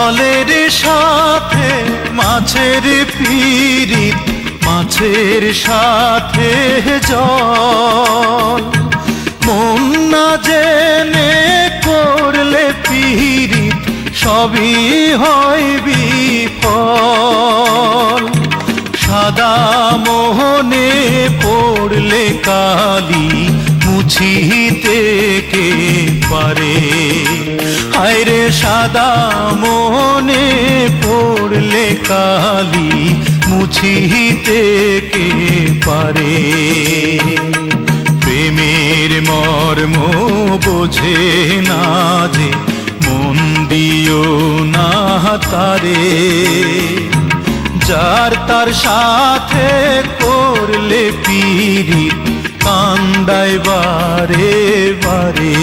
জলের সাথে মাছের পিরিত, মাছের সাথে জল। মন না জেনে করলে পিরিত, সবই হয় বিফল। সাদা মোহনে পড়লে কালি, মুছিতে কে পারে? হায়রে সাদা মোহনে পড়লে কালি, মুছিতে কে পারে? প্রেমের মর্ম বোঝে না যে, মন দিও না তারে। যার তার সাথে করলে পিরিত, কান্দায় বারে বারে।